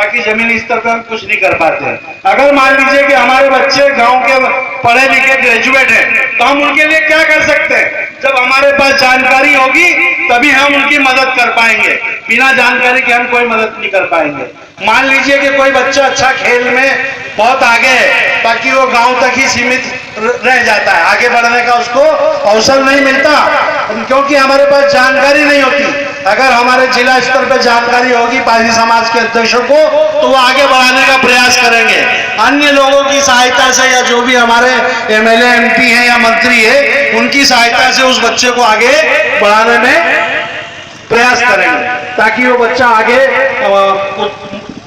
बाकी जमीनी स्तर पर हम कुछ नहीं कर पाते हैं। अगर मान लीजिए कि हमारे बच्चे गांव के पढ़े लिखे ग्रेजुएट हैं, तो हम उनके लिए क्या कर सकते हैं? जब हमारे पास जानकारी होगी तभी हम उनकी मदद कर पाएंगे, बिना जानकारी के हम कोई मदद नहीं कर पाएंगे। मान लीजिए कि कोई बच्चा अच्छा खेल में बहुत आगे है, बाकी वो गांव तक ही सीमित रह जाता है, आगे बढ़ने का उसको अवसर नहीं मिलता, क्योंकि हमारे पास जानकारी नहीं होती। अगर हमारे जिला स्तर पर जानकारी होगी पारसी समाज के अध्यक्षों को, तो वो आगे बढ़ाने का प्रयास करेंगे। अन्य लोगों की सहायता से, या जो भी हमारे एमएलए एमपी हैं या मंत्री है, उनकी सहायता से उस बच्चे को आगे बढ़ाने में प्रयास करेंगे, ताकि वो बच्चा आगे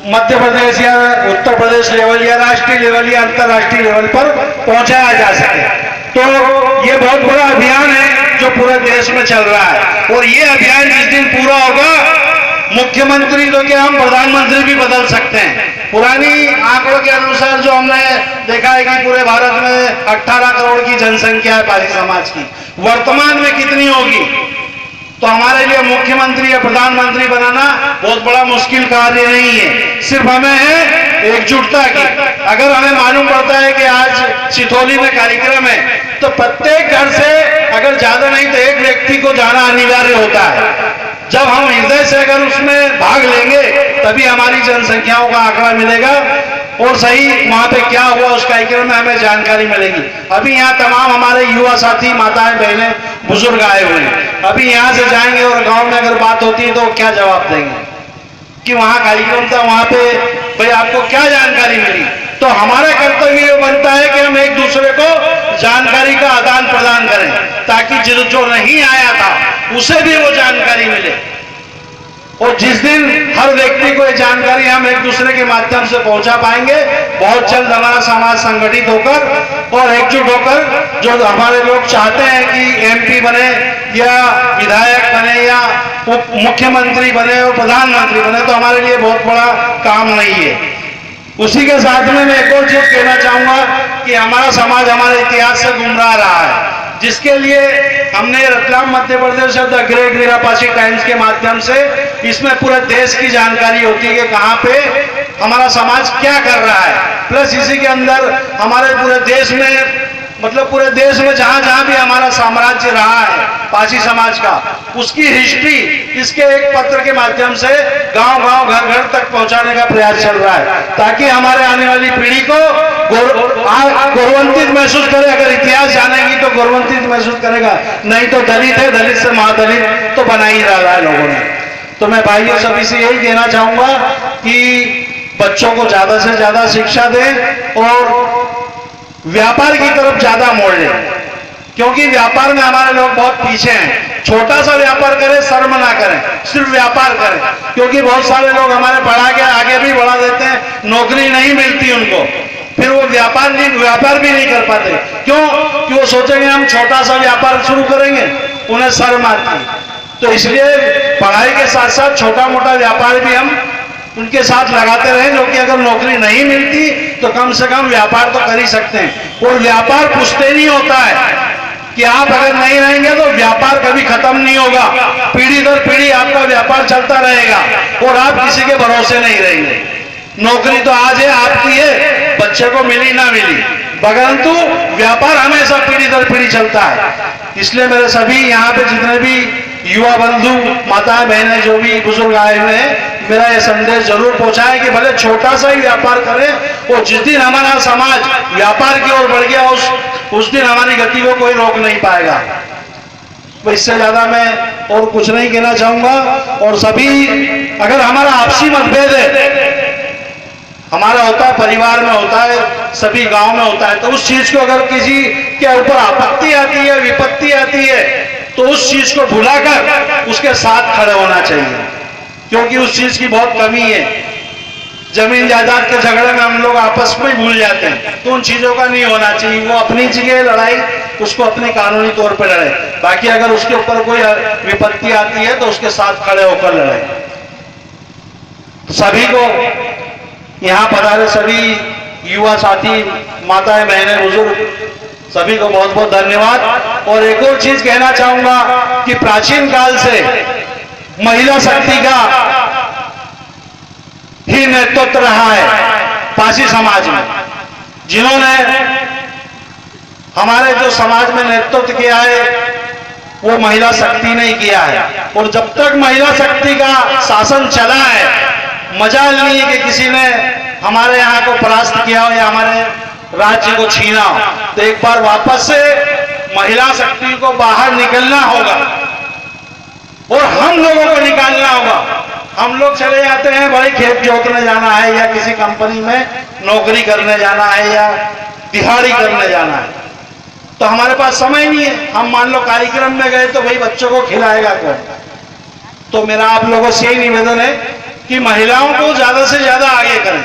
मध्य प्रदेश या उत्तर प्रदेश लेवल या राष्ट्रीय लेवल या अंतर्राष्ट्रीय लेवल पर पहुंचाया जा सके। तो ये बहुत बड़ा अभियान है जो पूरे देश में चल रहा है, और ये अभियान जिस दिन पूरा होगा, मुख्यमंत्री तो क्या, हम प्रधानमंत्री भी बदल सकते हैं। पुरानी आंकड़ों के अनुसार जो हमने देखा है कि पूरे भारत में 18 करोड़ की जनसंख्या है पारसी समाज की, वर्तमान में कितनी होगी? तो हमारे लिए मुख्यमंत्री या प्रधानमंत्री बनाना बहुत बड़ा मुश्किल कार्य नहीं है, सिर्फ हमें है एकजुटता की। अगर हमें मालूम पड़ता है कि आज सिथौली में कार्यक्रम है, तो प्रत्येक घर से अगर ज्यादा नहीं तो एक व्यक्ति को जाना अनिवार्य होता है। जब हम हृदय से अगर उसमें भाग लेंगे, तभी हमारी जनसंख्याओं का आंकड़ा मिलेगा और सही वहां पे क्या हुआ उस कार्यक्रम में हमें जानकारी मिलेगी। अभी यहाँ तमाम हमारे युवा साथी, माताएं, बहनें, बुजुर्ग आए हुए हैं। अभी यहाँ से जाएंगे और गांव में अगर बात होती है तो क्या जवाब देंगे कि वहां कार्यक्रम था, वहां पे भाई आपको क्या जानकारी मिली? तो हमारा कर्तव्य ये बनता है कि हम एक दूसरे को जानकारी का आदान प्रदान करें, ताकि जो नहीं आया था उसे भी वो जानकारी मिले। और जिस दिन हर व्यक्ति को ये जानकारी हम एक दूसरे के माध्यम से पहुंचा पाएंगे, बहुत जल्द हमारा समाज संगठित होकर और एकजुट होकर, जो हमारे लोग चाहते हैं कि एमपी बने या विधायक बने या उप मुख्यमंत्री बने और प्रधानमंत्री बने, तो हमारे लिए बहुत बड़ा काम नहीं है। उसी के साथ में मैं एक और चीज कहना चाहूंगा कि हमारा समाज हमारे इतिहास से गुमराह रहा है, जिसके लिए हमने रतलाम मध्य प्रदेश और द ग्रेट वीरापासी टाइम्स के माध्यम से इसमें पूरे देश की जानकारी होती है कि कहाँ पे हमारा समाज क्या कर रहा है। प्लस इसी के अंदर हमारे पूरे देश में, मतलब पूरे देश में जहां जहां भी हमारा साम्राज्य रहा है पारसी समाज का, उसकी हिस्ट्री इसके एक पत्र के माध्यम से गांव गांव घर घर तक पहुंचाने का प्रयास चल रहा है, ताकि हमारे आने वाली पीढ़ी को गौरवान्वित महसूस करे। अगर इतिहास जानेगी तो गौरवान्वित महसूस करेगा, नहीं तो दलित है, दलित से महादलित तो बना ही रहा है लोगों ने। तो मैं भाइयों सभी से यही कहना चाहूंगा कि बच्चों को ज्यादा से ज्यादा शिक्षा दें और व्यापार की तरफ ज्यादा मोड़ लें, क्योंकि व्यापार में हमारे लोग बहुत पीछे हैं। छोटा सा व्यापार करें, शर्म ना करें, सिर्फ व्यापार करें, क्योंकि बहुत सारे लोग हमारे पढ़ा के आगे भी बढ़ा देते हैं, नौकरी नहीं मिलती उनको, फिर वो व्यापार भी नहीं कर पाते। क्यों? कि वो सोचेंगे हम छोटा सा व्यापार शुरू करेंगे, उन्हें शर्म आती है। तो इसलिए पढ़ाई के साथ साथ छोटा मोटा व्यापार भी हम उनके साथ लगाते रहे, जो कि अगर नौकरी नहीं मिलती तो कम से कम व्यापार तो कर ही सकते हैं। और व्यापार पुश्ते नहीं होता है कि आप अगर नहीं रहेंगे तो व्यापार कभी खत्म नहीं होगा, पीढ़ी दर पीढ़ी आपका व्यापार चलता रहेगा और आप किसी के भरोसे नहीं रहेंगे। नौकरी तो आज है, आपकी है, बच्चे को मिली ना मिली, परंतु व्यापार हमेशा पीढ़ी दर पीढ़ी चलता है। इसलिए मेरे सभी यहाँ पे जितने भी युवा बंधु, माताएं, बहनें, जो भी बुजुर्ग आए हुए हैं, मेरा ये संदेश जरूर पहुंचाएं कि भले छोटा सा ही व्यापार करें, और जिस दिन हमारा समाज व्यापार की ओर बढ़ गया उस दिन हमारी गति को कोई रोक नहीं पाएगा। तो इससे ज्यादा मैं और कुछ नहीं कहना चाहूंगा। और सभी, अगर हमारा आपसी मतभेद है, हमारा होता है परिवार में, होता है सभी गांव में होता है, तो उस चीज को अगर किसी के ऊपर आपत्ति आती है, विपत्ति आती है, तो उस चीज को भुलाकर उसके साथ खड़े होना चाहिए, क्योंकि उस चीज की बहुत कमी है। जमीन जायदाद के झगड़े में हम लोग आपस में भूल जाते हैं, तो उन चीजों का नहीं होना चाहिए। वो अपनी जगह लड़ाई, उसको अपने कानूनी तौर पर लड़े, बाकी अगर उसके ऊपर कोई विपत्ति आती है तो उसके साथ खड़े होकर लड़े। सभी को, यहाँ पधारे सभी युवा साथी, माताएं, बहनें, बुजुर्ग, सभी को बहुत बहुत धन्यवाद। और एक और चीज कहना चाहूंगा कि प्राचीन काल से महिला शक्ति का ही भी नेतृत्व रहा है पासी समाज में, जिन्होंने हमारे जो समाज में नेतृत्व किया है वो महिला शक्ति ने किया है। और जब तक महिला शक्ति का शासन चला है, मजाल नहीं है कि किसी ने हमारे यहाँ को परास्त किया हो या हमारे राज्य को छीना हो। तो एक बार वापस से महिला शक्ति को बाहर निकलना होगा और हम लोगों को निकालना होगा। हम लोग चले जाते हैं, भाई खेत जोतने जाना है या किसी कंपनी में नौकरी करने जाना है या दिहाड़ी करने जाना है, तो हमारे पास समय नहीं है। हम मान लो कार्यक्रम में गए तो भाई बच्चों को खिलाएगा कौन। तो मेरा आप लोगों से यही निवेदन है कि महिलाओं को ज्यादा से ज्यादा आगे करें,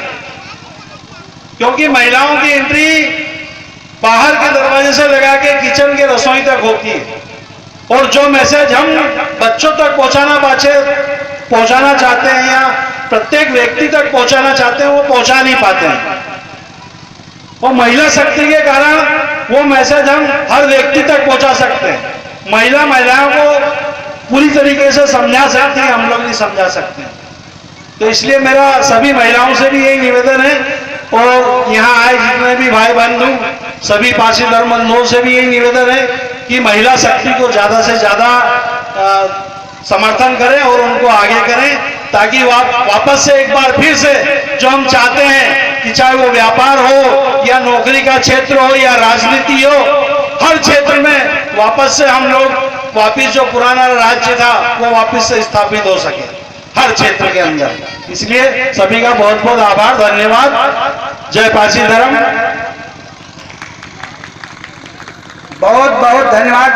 क्योंकि महिलाओं की एंट्री बाहर के दरवाजे से लगा के किचन के रसोई तक होती है। और जो मैसेज हम बच्चों तक पहुंचाना चाहते हैं या प्रत्येक व्यक्ति तक पहुंचाना चाहते हैं, वो पहुंचा नहीं पाते हैं। और महिला शक्ति के कारण वो मैसेज हम हर व्यक्ति तक पहुंचा सकते हैं। महिलाओं को पूरी तरीके से समझा सकती है, हम लोग नहीं समझा सकते। तो इसलिए मेरा सभी महिलाओं से भी यही निवेदन है और यहाँ आए जितने भी भाई बंधु, सभी पासी धर्म बंधुओं से भी यही निवेदन है कि महिला शक्ति को ज्यादा से ज्यादा समर्थन करें और उनको आगे करें, ताकि वापस से एक बार फिर से जो हम चाहते हैं कि चाहे वो व्यापार हो या नौकरी का क्षेत्र हो या राजनीति हो, हर क्षेत्र में वापस से हम लोग वापस जो पुराना राज्य था वो वापस से स्थापित हो सके हर क्षेत्र के अंदर। इसलिए सभी का बहुत बहुत आभार, धन्यवाद। जय पासी धर्म। बहुत बहुत धन्यवाद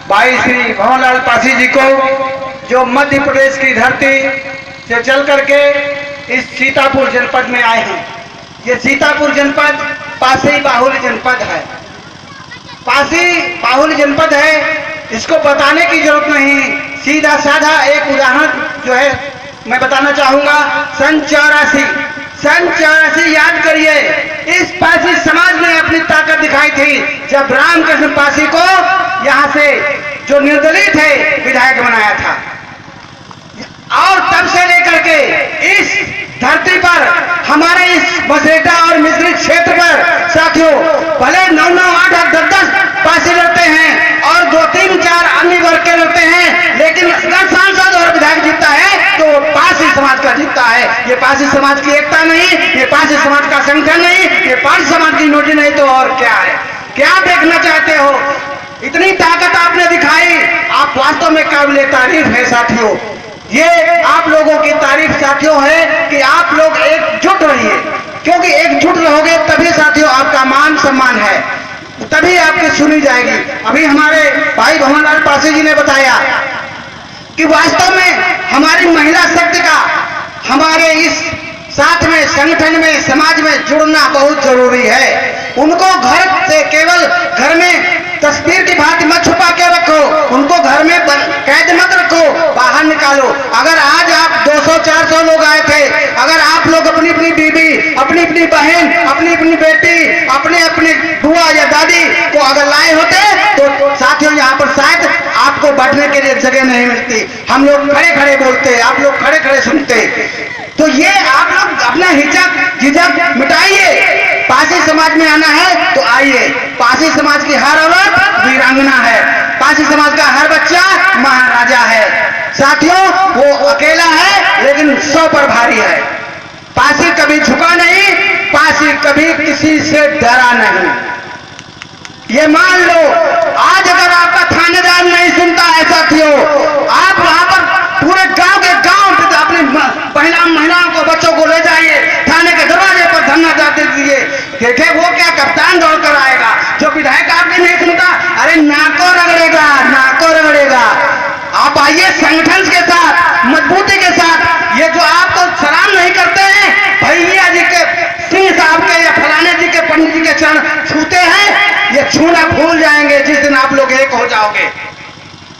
भाई श्री भंवरलाल पासी जी को, जो मध्य प्रदेश की धरती से चल करके इस सीतापुर जनपद में आए हैं। ये सीतापुर जनपद पासी बाहुल्य जनपद है। पासी बाहुल्य जनपद है, इसको बताने की जरूरत नहीं। सीधा साधा एक उदाहरण जो है मैं बताना चाहूंगा। सन 84 याद करिए, इस पासी समाज ने अपनी ताकत दिखाई थी जब रामकृष्ण पासी को यहाँ से जो निर्दलित है विधायक बनाया था। और तब से लेकर के इस धरती पर हमारे इस मसरेटा और मिश्रित क्षेत्र पर साथियों भले 9-9, 8-8, 10-10 पासी लड़ते हैं और 2-3-4 अन्य वर्ग के लड़ते हैं, लेकिन अगर सांसद और विधायक जीतता है तो पासी समाज का जीतता है। ये पासी समाज की एकता नहीं, ये पासी समाज का संगठन नहीं, ये पासी समाज की यूनिटी नहीं तो और क्या है। क्या देखना चाहते हो? इतनी ताकत आपने दिखाई, आप वास्तव में काबिले तारीफ है साथियों। ये आप लोगों की तारीफ साथियों है कि आप लोग एकजुट रहिए, क्योंकि एकजुट रहोगे तभी साथियों आपका मान सम्मान है, तभी आपकी सुनी जाएगी। अभी हमारे भाई भंवरलाल पासी जी ने बताया कि वास्तव में हमारी महिला शक्ति का हमारे इस साथ में संगठन में समाज में जुड़ना बहुत जरूरी है। उनको घर से केवल घर में तस्वीर की भांति मत छुपा के रखो, उनको घर में कैद मत रखो, बाहर निकालो। अगर आज आप 200-400 लोग आए थे, अगर आप लोग अपनी अपनी बीबी, अपनी अपनी बहन, अपनी अपनी बेटी, अपने अपने बुआ या दादी को अगर लाए होते तो साथियों यहाँ पर शायद आपको बैठने के लिए जगह नहीं मिलती। हम लोग खड़े खड़े बोलते, आप लोग खड़े खड़े सुनते। तो ये आप लोग अपना झिझक मिटाइए। पासी समाज में आना है तो आइए। पासी समाज की हर औरत वीरांगना है, पासी समाज का हर बच्चा महाराजा है साथियों। वो अकेला है लेकिन 100 पर भारी है। पासी कभी झुका नहीं, पासी कभी किसी से डरा नहीं। ये मान लो, आज अगर आपका थानेदार नहीं सुनता है साथियों, आप वहां पर पूरे गांव के गांव अपनी महिलाओं को, बच्चों को ले जाइए, थाने के दरवाजे पर धरना देते दीजिए। देखे वो क्या कप्तान दौड़ कर आएगा। जो विधायक आपकी नहीं सुनता, अरे नाको रगड़ेगा। आप आइए संगठन के साथ, मजबूती के साथ। ये जो आपको सलाम नहीं करते हैं, भैया जी के, सिंह साहब के या फलाने जी के, पंडित जी के चरण छूते हैं, ये छूना भूल जाएंगे जिस दिन आप लोग एक हो जाओगे।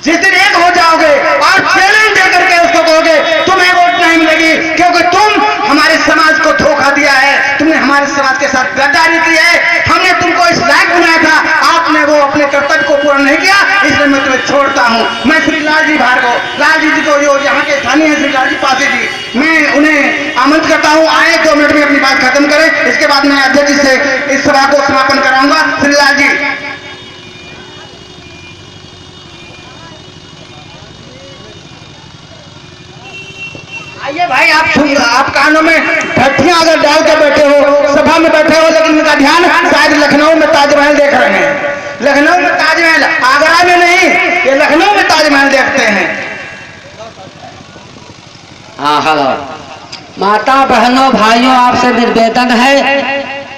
जिस दिन एक हो जाओगे और चैलेंज देकर के उसको कहोगे तुम्हें वोट नहीं मिलेगी क्योंकि तुम हमारे समाज को धोखा दिया है, तुमने हमारे समाज के साथ गद्दारी की है, हमने तुमको इस लायक बनाया था, आपने वो अपने कर्तव्य को पूरा नहीं किया, इसलिए मैं तुम्हें छोड़ता हूं। मैं श्री लालजी भार्गव, लालजी जी को जो यहाँ के स्थानीय श्री लालजी पासी जी, मैं उन्हें आमंत्रित करता हूँ, आए 2 मिनट में अपनी बात खत्म करें, इसके बाद मैं अध्यक्ष जी से इस सभा को समापन कराऊंगा। श्रीलाल जी। आइए भाई, आप कानों में ठट्ठियां अगर डाल के बैठे हो, सभा में बैठे हो, लेकिन इनका ध्यान शायद लखनऊ में ताजमहल देख रहे हैं। लखनऊ में ताजमहल, आगरा में नहीं, ये लखनऊ में ताजमहल देखते हैं। हाँ हेलो, माता बहनों भाइयों, आपसे निवेदन है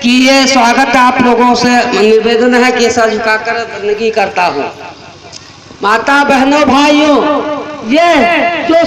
कि ये स्वागत आप लोगों से निवेदन है कि सर झुकाकर बंदगी करता हूँ। माता बहनों भाइयों, ये जो